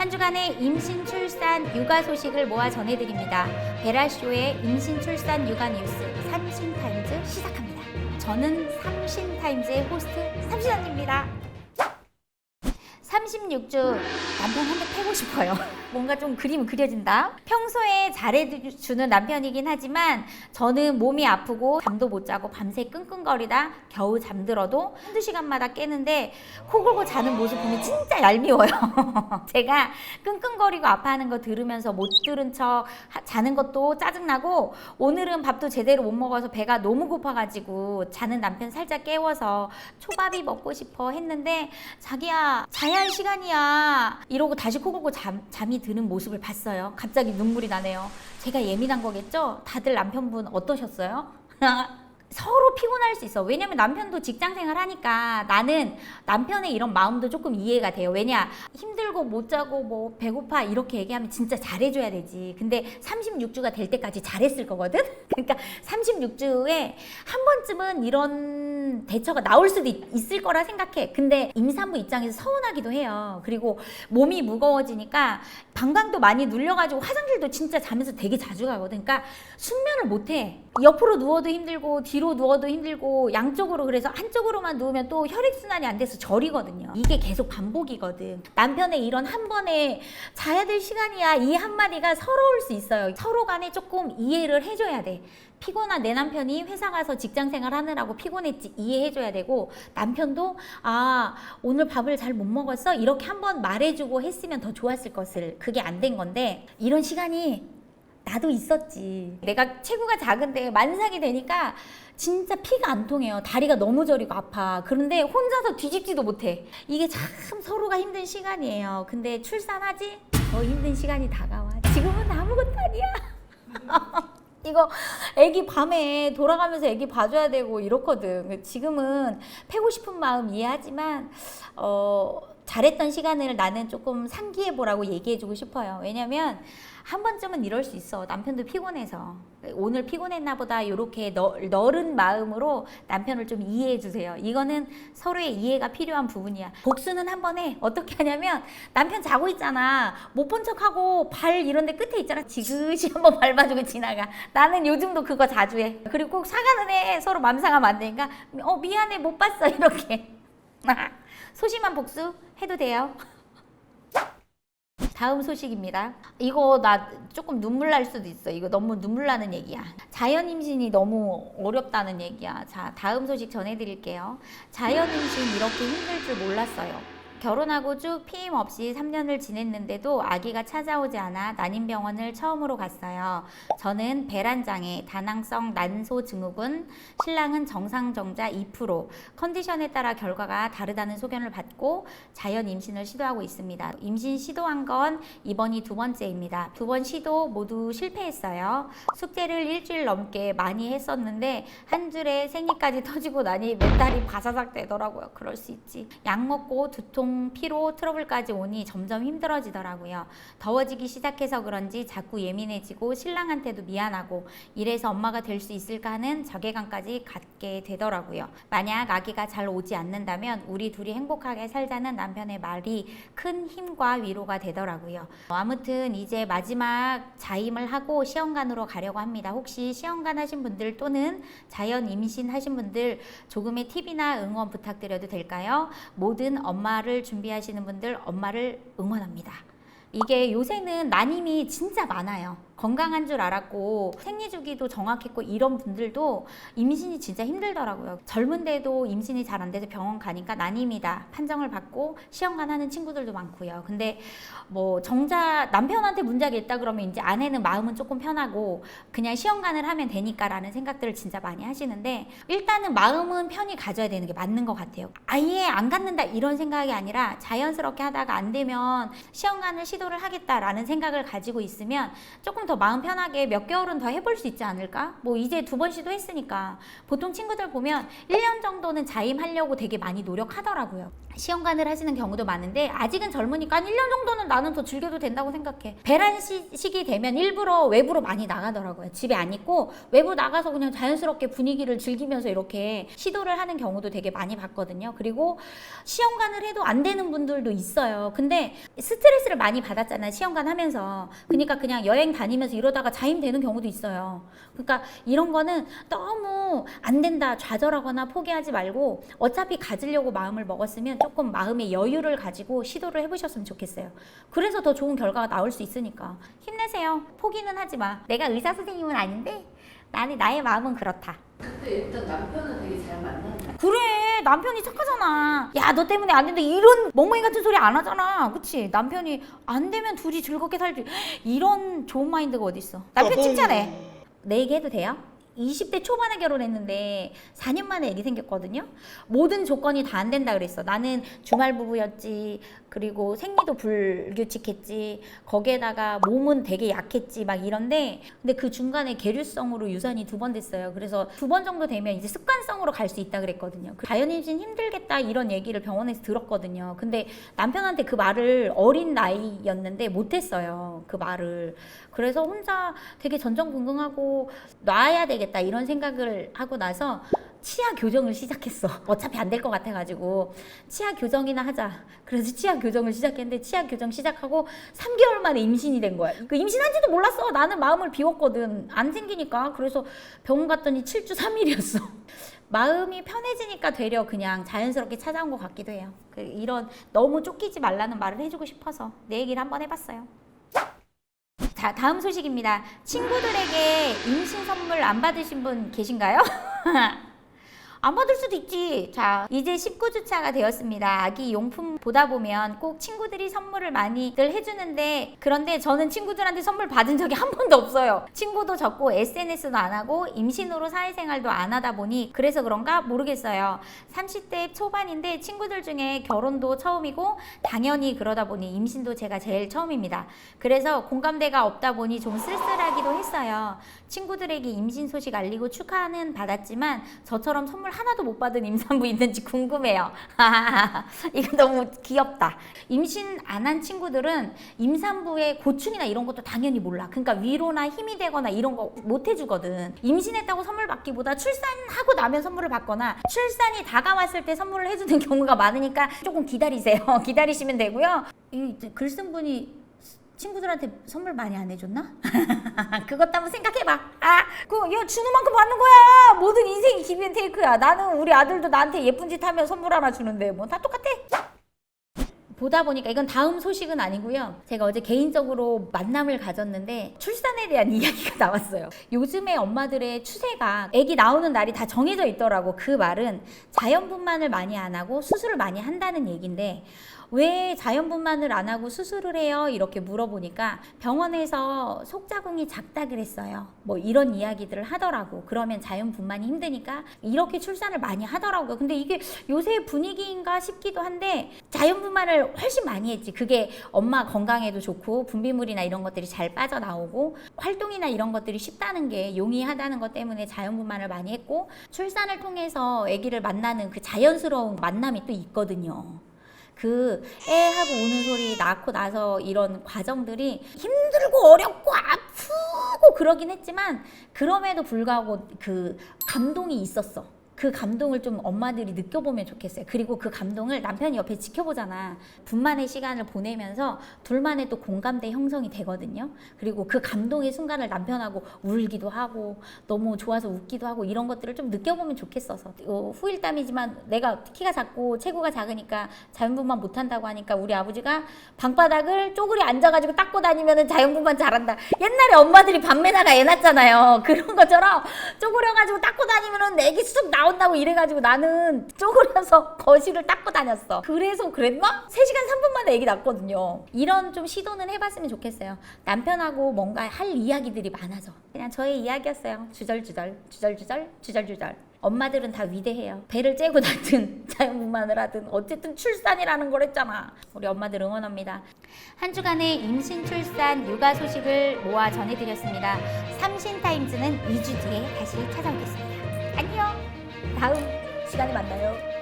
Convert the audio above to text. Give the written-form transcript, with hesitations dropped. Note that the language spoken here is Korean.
한 주간의 임신, 출산, 육아 소식을 모아 전해드립니다. 베라쇼의 임신, 출산, 육아 뉴스 삼신타임즈 시작합니다. 저는 삼신타임즈의 호스트 삼신언니입니다. 36주 남편 한 대 패고 싶어요. 뭔가 좀 그림이 그려진다. 평소에 잘해주는 남편이긴 하지만 저는 몸이 아프고 잠도 못 자고 밤새 끙끙거리다 겨우 잠들어도 한두 시간마다 깨는데 코 골고 자는 모습 보면 진짜 얄미워요. 제가 끙끙거리고 아파하는 거 들으면서 못 들은 척 자는 것도 짜증나고 오늘은 밥도 제대로 못 먹어서 배가 너무 고파가지고 자는 남편 살짝 깨워서 초밥이 먹고 싶어 했는데 자기야 자야 할 시간이야 이러고 다시 코 골고 잠이 드는 모습을 봤어요. 갑자기 눈물이 나네요. 제가 예민한 거겠죠? 다들 남편분 어떠셨어요? 서로 피곤할 수 있어. 왜냐면 남편도 직장생활 하니까 나는 남편의 이런 마음도 조금 이해가 돼요. 왜냐 힘들고 못 자고 뭐 배고파 이렇게 얘기하면 진짜 잘해줘야 되지. 근데 36주가 될 때까지 잘했을 거거든. 그러니까 36주에 한 번쯤은 이런 대처가 나올 수도 있을 거라 생각해. 근데 임산부 입장에서 서운하기도 해요. 그리고 몸이 무거워지니까 방광도 많이 눌려가지고 화장실도 진짜 자면서 되게 자주 가거든. 그러니까 숙면을 못해. 옆으로 누워도 힘들고 뒤로 누워도 힘들고 양쪽으로, 그래서 한쪽으로만 누우면 또 혈액순환이 안 돼서 저리거든요. 이게 계속 반복이거든. 남편의 이런 한 번에 자야 될 시간이야 이 한마디가 서러울 수 있어요. 서로 간에 조금 이해를 해줘야 돼. 피곤한 내 남편이 회사 가서 직장생활 하느라고 피곤했지 이해해줘야 되고, 남편도 아 오늘 밥을 잘 못 먹었어 이렇게 한번 말해주고 했으면 더 좋았을 것을. 그게 안 된 건데 이런 시간이 나도 있었지. 내가 체구가 작은데 만삭이 되니까 진짜 피가 안 통해요. 다리가 너무 저리고 아파. 그런데 혼자서 뒤집지도 못해. 이게 참 서로가 힘든 시간이에요. 근데 출산하지? 더 힘든 시간이 다가와. 지금은 아무것도 아니야. 이거 애기 밤에 돌아가면서 애기 봐줘야 되고 이렇거든. 지금은 패고 싶은 마음 이해하지만 잘했던 시간을 나는 조금 상기해보라고 얘기해주고 싶어요. 왜냐면 한 번쯤은 이럴 수 있어. 남편도 피곤해서 오늘 피곤했나 보다 이렇게 너른 마음으로 남편을 좀 이해해 주세요. 이거는 서로의 이해가 필요한 부분이야. 복수는 한 번 해. 어떻게 하냐면 남편 자고 있잖아. 못 본 척하고 발 이런 데 끝에 있잖아. 지그시 한번 밟아주고 지나가. 나는 요즘도 그거 자주 해. 그리고 꼭 사과는 해. 서로 맘 상하면 안 되니까 미안해 못 봤어 이렇게. 소심한 복수 해도 돼요. 다음 소식입니다. 이거 나 조금 눈물 날 수도 있어. 이거 너무 눈물 나는 얘기야. 자연 임신이 너무 어렵다는 얘기야. 자, 다음 소식 전해드릴게요. 자연 임신 이렇게 힘들 줄 몰랐어요. 결혼하고 쭉 피임 없이 3년을 지냈는데도 아기가 찾아오지 않아 난임병원을 처음으로 갔어요. 저는 배란장애, 다낭성 난소 증후군, 신랑은 정상정자 2%, 컨디션에 따라 결과가 다르다는 소견을 받고 자연 임신을 시도하고 있습니다. 임신 시도한 건 이번이 두 번째입니다. 두 번 시도 모두 실패했어요. 숙제를 일주일 넘게 많이 했었는데 한 줄에 생리까지 터지고 나니 멘탈이 바사삭 되더라고요. 그럴 수 있지. 약 먹고 두통, 피로, 트러블까지 오니 점점 힘들어지더라고요. 더워지기 시작해서 그런지 자꾸 예민해지고 신랑한테도 미안하고 이래서 엄마가 될 수 있을까 하는 자괴감까지 갖게 되더라고요. 만약 아기가 잘 오지 않는다면 우리 둘이 행복하게 살자는 남편의 말이 큰 힘과 위로가 되더라고요. 아무튼 이제 마지막 자임을 하고 시험관으로 가려고 합니다. 혹시 시험관 하신 분들 또는 자연 임신 하신 분들 조금의 팁이나 응원 부탁드려도 될까요? 모든 엄마를 준비하시는 분들 엄마를 응원합니다. 이게 요새는 난임이 진짜 많아요. 건강한 줄 알았고 생리주기도 정확했고 이런 분들도 임신이 진짜 힘들더라고요. 젊은데도 임신이 잘 안 돼서 병원 가니까 난임이다 판정을 받고 시험관 하는 친구들도 많고요. 근데 뭐 정작 남편한테 문제가 있다 그러면 이제 아내는 마음은 조금 편하고 그냥 시험관을 하면 되니까 라는 생각들을 진짜 많이 하시는데, 일단은 마음은 편히 가져야 되는 게 맞는 것 같아요. 아예 안 갖는다 이런 생각이 아니라 자연스럽게 하다가 안 되면 시험관을 시도를 하겠다라는 생각을 가지고 있으면 조금 조금 더 마음 편하게 몇 개월은 더 해볼 수 있지 않을까? 뭐 이제 2번 시도했으니까. 보통 친구들 보면 1년 정도는 자임하려고 되게 많이 노력하더라고요. 시험관을 하시는 경우도 많은데 아직은 젊으니까 한 1년 정도는 나는 더 즐겨도 된다고 생각해. 배란 시기 되면 일부러 외부로 많이 나가더라고요. 집에 안 있고 외부 나가서 그냥 자연스럽게 분위기를 즐기면서 이렇게 시도를 하는 경우도 되게 많이 봤거든요. 그리고 시험관을 해도 안 되는 분들도 있어요. 근데 스트레스를 많이 받았잖아요. 시험관 하면서. 그러니까 그냥 여행 다니면서 이러다가 자임되는 경우도 있어요. 그러니까 이런 거는 너무 안 된다 좌절하거나 포기하지 말고 어차피 가지려고 마음을 먹었으면 조금 마음의 여유를 가지고 시도를 해보셨으면 좋겠어요. 그래서 더 좋은 결과가 나올 수 있으니까 힘내세요. 포기는 하지 마. 내가 의사 선생님은 아닌데 나의 마음은 그렇다. 근데 일단 남편은 되게 잘 만나는. 그래, 남편이 착하잖아. 야, 너 때문에 안 된다 이런 멍멍이 같은 소리 안 하잖아. 그치? 남편이 안 되면 둘이 즐겁게 살지 이런 좋은 마인드가 어딨어. 남편 칭찬해. 내 얘기 해도 돼요? 20대 초반에 결혼했는데 4년 만에 애기 생겼거든요. 모든 조건이 다 안 된다 그랬어. 나는 주말 부부였지. 그리고 생리도 불규칙했지. 거기에다가 몸은 되게 약했지. 막 이런데 근데 그 중간에 계류성으로 유산이 2번 됐어요. 그래서 2번 정도 되면 이제 습관성으로 갈 수 있다 그랬거든요. 자연 임신 힘들겠다 이런 얘기를 병원에서 들었거든요. 근데 남편한테 그 말을 어린 나이였는데 못했어요. 그 말을. 그래서 혼자 되게 전전긍긍하고 놔야 되겠다 이런 생각을 하고 나서 치아 교정을 시작했어. 어차피 안 될 것 같아가지고 치아 교정이나 하자. 그래서 치아 교정을 시작했는데 치아 교정 시작하고 3개월 만에 임신이 된 거야. 그 임신한지도 몰랐어. 나는 마음을 비웠거든. 안 생기니까. 그래서 병원 갔더니 7주 3일이었어. 마음이 편해지니까 되려 그냥 자연스럽게 찾아온 것 같기도 해요. 이런 너무 쫓기지 말라는 말을 해주고 싶어서 내 얘기를 한번 해봤어요. 자, 다음 소식입니다. 친구들에게 임신 선물 안 받으신 분 계신가요? 안 받을 수도 있지. 자, 이제 19주차가 되었습니다. 아기 용품 보다 보면 꼭 친구들이 선물을 많이들 해주는데 그런데 저는 친구들한테 선물 받은 적이 한 번도 없어요. 친구도 적고 SNS도 안 하고 임신으로 사회생활도 안 하다 보니 그래서 그런가 모르겠어요. 30대 초반인데 친구들 중에 결혼도 처음이고 당연히 그러다 보니 임신도 제가 제일 처음입니다. 그래서 공감대가 없다 보니 좀 쓸쓸하기도 했어요. 친구들에게 임신 소식 알리고 축하는 받았지만 저처럼 선물 하나도 못 받은 임산부 있는지 궁금해요. 이거 너무 귀엽다. 임신 안 한 친구들은 임산부의 고충이나 이런 것도 당연히 몰라. 그러니까 위로나 힘이 되거나 이런 거 못 해주거든. 임신했다고 선물 받기보다 출산하고 나면 선물을 받거나 출산이 다가왔을 때 선물을 해주는 경우가 많으니까 조금 기다리세요. 기다리시면 되고요. 이 글 쓴 분이 친구들한테 선물 많이 안 해줬나? 그것도 한번 생각해봐. 야, 주는 만큼 받는 거야. 모든 인생이 기브앤테이크야. 나는 우리 아들도 나한테 예쁜 짓 하면 선물 하나 주는데 뭐 다 똑같아. 보다 보니까 이건 다음 소식은 아니고요. 제가 어제 개인적으로 만남을 가졌는데 출산에 대한 이야기가 나왔어요. 요즘에 엄마들의 추세가 아기 나오는 날이 다 정해져 있더라고. 그 말은 자연분만을 많이 안 하고 수술을 많이 한다는 얘기인데 왜 자연분만을 안 하고 수술을 해요? 이렇게 물어보니까 병원에서 속자궁이 작다 그랬어요. 뭐 이런 이야기들을 하더라고. 그러면 자연분만이 힘드니까 이렇게 출산을 많이 하더라고요. 근데 이게 요새 분위기인가 싶기도 한데 자연분만을 훨씬 많이 했지. 그게 엄마 건강에도 좋고 분비물이나 이런 것들이 잘 빠져나오고 활동이나 이런 것들이 쉽다는 게 용이하다는 것 때문에 자연분만을 많이 했고 출산을 통해서 아기를 만나는 그 자연스러운 만남이 또 있거든요. 그 애하고 우는 소리 낳고 나서 이런 과정들이 힘들고 어렵고 아프고 그러긴 했지만 그럼에도 불구하고 그 감동이 있었어. 그 감동을 좀 엄마들이 느껴보면 좋겠어요. 그리고 그 감동을 남편이 옆에 지켜보잖아. 분만의 시간을 보내면서 둘만의 또 공감대 형성이 되거든요. 그리고 그 감동의 순간을 남편하고 울기도 하고 너무 좋아서 웃기도 하고 이런 것들을 좀 느껴보면 좋겠어서 후일담이지만 내가 키가 작고 체구가 작으니까 자연분만 못한다고 하니까 우리 아버지가 방바닥을 쪼그리 앉아가지고 닦고 다니면 자연분만 잘한다. 옛날에 엄마들이 밤에다가 애 낳잖아요. 그런 것처럼 쪼그려가지고 닦고 다니면 애기 쑥 나온다고 이래가지고 나는 쪼그려서 거실을 닦고 다녔어. 그래서 그랬나? 3시간 3분 만에 애기 낳거든요. 이런 좀 시도는 해봤으면 좋겠어요. 남편하고 뭔가 할 이야기들이 많아져. 그냥 저의 이야기였어요. 주절주절 주절주절 주절주절. 엄마들은 다 위대해요. 배를 째고 낳든 자연분만을 하든 어쨌든 출산이라는 걸 했잖아. 우리 엄마들 응원합니다. 한 주간의 임신, 출산, 육아 소식을 모아 전해드렸습니다. 삼신타임즈는 2주 뒤에 다시 찾아오겠습니다. 안녕. 다음 시간에 만나요.